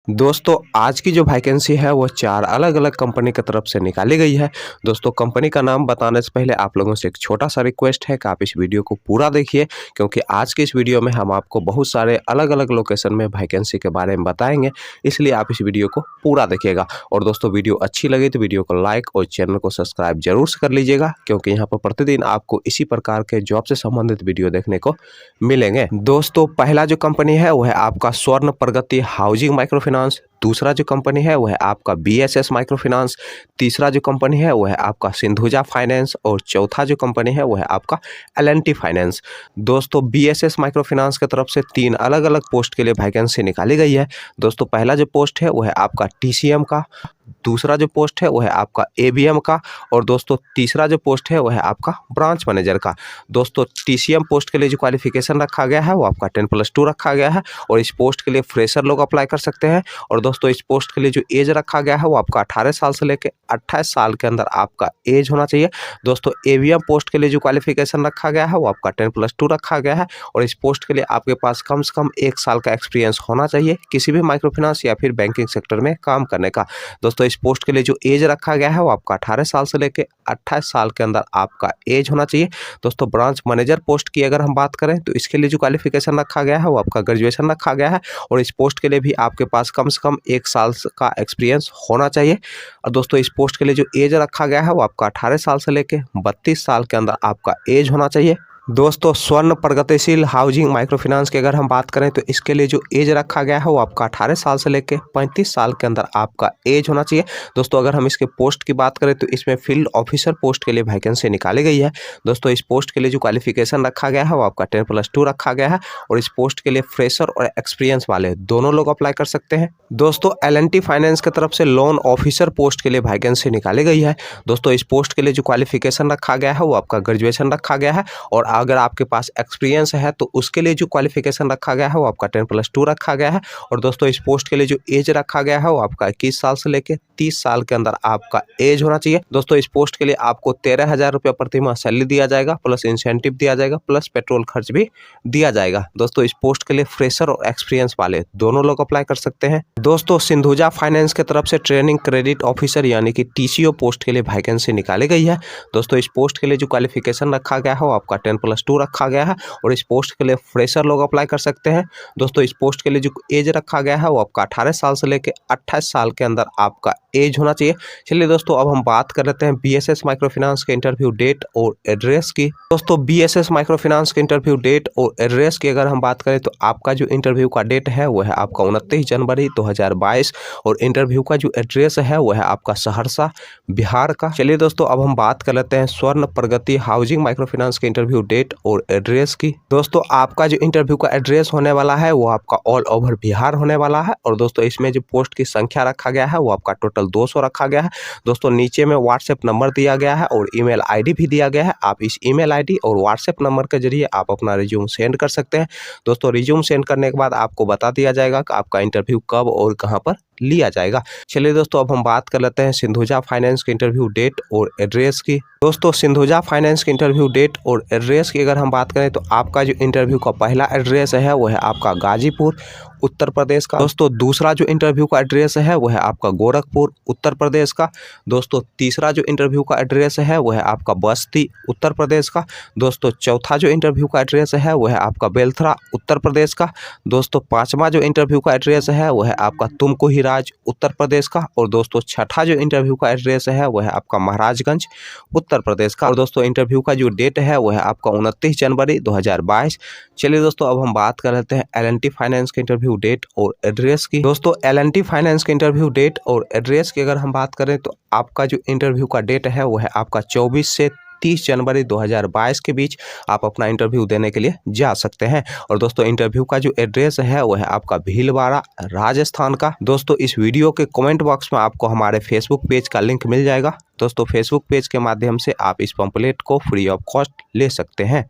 दोस्तों आज की जो वैकेंसी है वो 4 अलग-अलग कंपनी की तरफ से निकाली गई है। दोस्तों कंपनी का नाम बताने से पहले आप लोगों से एक छोटा-सा रिक्वेस्ट है कि आप इस वीडियो को पूरा देखिए, क्योंकि आज के इस वीडियो में हम आपको बहुत सारे अलग-अलग लोकेशन में वैकेंसी के बारे में बताएँगे, इसलिए आप इस वीडियो को पूरा देखिएगा। और दोस्तों वीडियो अच्छी लगी तो वीडियो को लाइक और चैनल को सब्सक्राइब ज़रूर से कर लीजिएगा, क्योंकि यहाँ पर प्रतिदिन आपको इसी प्रकार के जॉब से संबंधित वीडियो देखने को मिलेंगे। दोस्तों पहला जो कंपनी है वो है आपका स्वर्ण प्रगति हाउसिंग माइक्रो फाइनेंस। दूसरा जो कंपनी है वो है आपका बीएसएस माइक्रो फाइनेंस। तीसरा जो कंपनी है वो है आपका सिंधुजा फाइनेंस। और चौथा जो कंपनी है वो है आपका एल&टी फाइनेंस। दोस्तों बीएसएस माइक्रो फाइनेंस की तरफ से 3 अलग-अलग पोस्ट के लिए वैकेंसी निकाली गई है। दोस्तों पहला जो पोस्ट है वो है आपका टीसीएम का। दूसरा जो पोस्ट है वो है आपका एबीएम का। और दोस्तों तीसरा जो पोस्ट है वो है आपका ब्रांच मैनेजर का। दोस्तों टीसीएम पोस्ट के लिए जो क्वालिफिकेशन रखा गया है वो आपका 10+2 रखा गया है, और इस पोस्ट के लिए फ्रेशर लोग अप्लाई कर सकते हैं। और दोस्तों इस पोस्ट के लिए जो एज रखा गया है वो आपका 18 साल से लेकर 28 साल के अंदर आपका एज होना चाहिए। दोस्तों एबीएम पोस्ट के लिए जो क्वालिफिकेशन रखा गया है वो आपका 10+2 रखा गया है, और इस पोस्ट के लिए आपके पास कम से कम 1 साल का एक्सपीरियंस होना चाहिए किसी भी माइक्रो फाइनेंस या फिर बैंकिंग सेक्टर में काम करने का। दोस्तों इस पोस्ट के लिए जो एज रखा गया है वो आपका 18 साल से लेकर 28 साल के अंदर आपका एज होना चाहिए। दोस्तों ब्रांच मैनेजर पोस्ट की अगर हम बात करें तो इसके लिए जो क्वालिफिकेशन रखा गया है वो आपका ग्रेजुएशन रखा गया है, और इस पोस्ट के लिए भी आपके पास कम से कम 1 साल का एक्सपीरियंस होना चाहिए। और दोस्तों इस पोस्ट के लिए जो एज रखा गया है वो आपका 18 साल से लेकर 32 साल के अंदर आपका एज होना चाहिए। दोस्तों स्वर्ण प्रगतिशील हाउसिंग माइक्रो फाइनेंस की अगर हम बात करें तो इसके लिए जो एज रखा गया है वो आपका 18 साल से लेकर 35 साल के अंदर आपका एज होना चाहिए। दोस्तों अगर हम इसके पोस्ट की बात करें तो इसमें फील्ड ऑफिसर पोस्ट के लिए वैकेंसी निकाली गई है। दोस्तों इस पोस्ट के लिए जो क्वालिफिकेशन रखा गया है वो आपका 10+2 रखा गया है, और इस पोस्ट के लिए फ्रेशर और एक्सपीरियंस वाले दोनों लोग अप्लाई कर सकते हैं। दोस्तों एल&टी फाइनेंस की तरफ से लोन ऑफिसर पोस्ट के लिए वैकेंसी निकाली गई है। दोस्तों इस पोस्ट के लिए जो क्वालिफिकेशन रखा गया है वो आपका ग्रेजुएशन रखा गया है, और अगर आपके पास एक्सपीरियंस है तो उसके लिए जो क्वालिफिकेशन रखा गया है वो आपका 10+2 रखा गया है। और दोस्तों इस पोस्ट के लिए जो एज रखा गया है वो आपका 21 साल से लेकर 30 साल के अंदर आपका एज होना चाहिए। दोस्तों इस पोस्ट के लिए आपको 13,000 रुपये प्रति माह सैलरी दिया जाएगा, प्लस इंसेंटिव दिया जाएगा, प्लस पेट्रोल खर्च भी दिया जाएगा। दोस्तों इस पोस्ट के लिए फ्रेशर और एक्सपीरियंस वाले दोनों लोग अप्लाई कर सकते हैं। दोस्तों सिंधुजा फाइनेंस की तरफ से ट्रेनिंग क्रेडिट ऑफिसर यानी कि टीसीओ पोस्ट के लिए वैकेंसी निकाली गई है। दोस्तों इस पोस्ट के लिए जो क्वालिफिकेशन रखा गया है वो आपका 10+2 रखा गया है, और इस पोस्ट के लिए फ्रेशर लोग अप्लाई कर सकते हैं। दोस्तों इस पोस्ट के लिए जो एज रखा गया है वो आपका 18 साल से लेकर 28 साल के अंदर आपका एज होना चाहिए। चलिए दोस्तों अब हम बात कर लेते हैं बीएसएस माइक्रो फाइनेंस के इंटरव्यू डेट और एड्रेस की। दोस्तों बीएसएस माइक्रो फाइनेंस के इंटरव्यू डेट और एड्रेस की अगर हम बात करें तो आपका जो इंटरव्यू का डेट है वो है आपका 29 जनवरी 2022, और इंटरव्यू का जो एड्रेस है वो है आपका सहरसा बिहार का। चलिए दोस्तों अब हम बात कर लेते हैं स्वर्ण प्रगति हाउसिंग माइक्रो फाइनेंस के इंटरव्यू डेट और एड्रेस की। दोस्तों आपका जो इंटरव्यू का एड्रेस होने वाला है वो आपका ऑल ओवर बिहार होने वाला है, और दोस्तों इसमें जो पोस्ट की संख्या रखा गया है वो आपका टोटल 200 रखा गया है। दोस्तों नीचे में व्हाट्सएप नंबर दिया गया है और ईमेल आईडी भी दिया गया है। आप इस ईमेल आईडी और व्हाट्सएप नंबर के जरिए आप अपना रिज्यूम सेंड कर सकते हैं। दोस्तों रिज्यूम सेंड करने के बाद आपको बता दिया जाएगा कि आपका इंटरव्यू कब और कहाँ पर लिया जाएगा। चलिए दोस्तों अब हम बात कर लेते हैं सिंधुजा फाइनेंस के इंटरव्यू डेट और एड्रेस की। दोस्तों सिंधुजा फाइनेंस के इंटरव्यू डेट और एड्रेस की अगर हम बात करें तो आपका जो इंटरव्यू का पहला एड्रेस है वो है आपका गाजीपुर उत्तर प्रदेश का। दोस्तों दूसरा जो इंटरव्यू का एड्रेस है वो है आपका गोरखपुर उत्तर प्रदेश का। दोस्तों तीसरा जो इंटरव्यू का एड्रेस है वो है आपका बस्ती उत्तर प्रदेश का। दोस्तों चौथा जो इंटरव्यू का एड्रेस है वो है आपका बेलथरा उत्तर प्रदेश का। दोस्तों पांचवा जो इंटरव्यू का एड्रेस है वो है आपका तुमकुहीराज उत्तर प्रदेश का। और दोस्तों छठा जो इंटरव्यू का एड्रेस है वो है आपका महाराजगंज उत्तर प्रदेश का। और दोस्तों इंटरव्यू का जो डेट है वो है आपका 29 जनवरी 2022। चलिए दोस्तों अब हम बात कर लेते हैं एल&टी फाइनेंस के इंटरव्यू डेट और एड्रेस की। दोस्तों एल&टी फाइनेंस के इंटरव्यू डेट और एड्रेस की अगर हम बात करें तो आपका जो इंटरव्यू का डेट है वो है आपका 24 से 30 जनवरी 2022 के बीच आप अपना इंटरव्यू देने के लिए जा सकते हैं। और दोस्तों इंटरव्यू का जो एड्रेस है वो है आपका भीलवाड़ा राजस्थान का। दोस्तों इस वीडियो के कमेंट बॉक्स में आपको हमारे फेसबुक पेज का लिंक मिल जाएगा। दोस्तों फेसबुक पेज के माध्यम से आप इस पंपलेट को फ्री ऑफ कॉस्ट ले सकते हैं।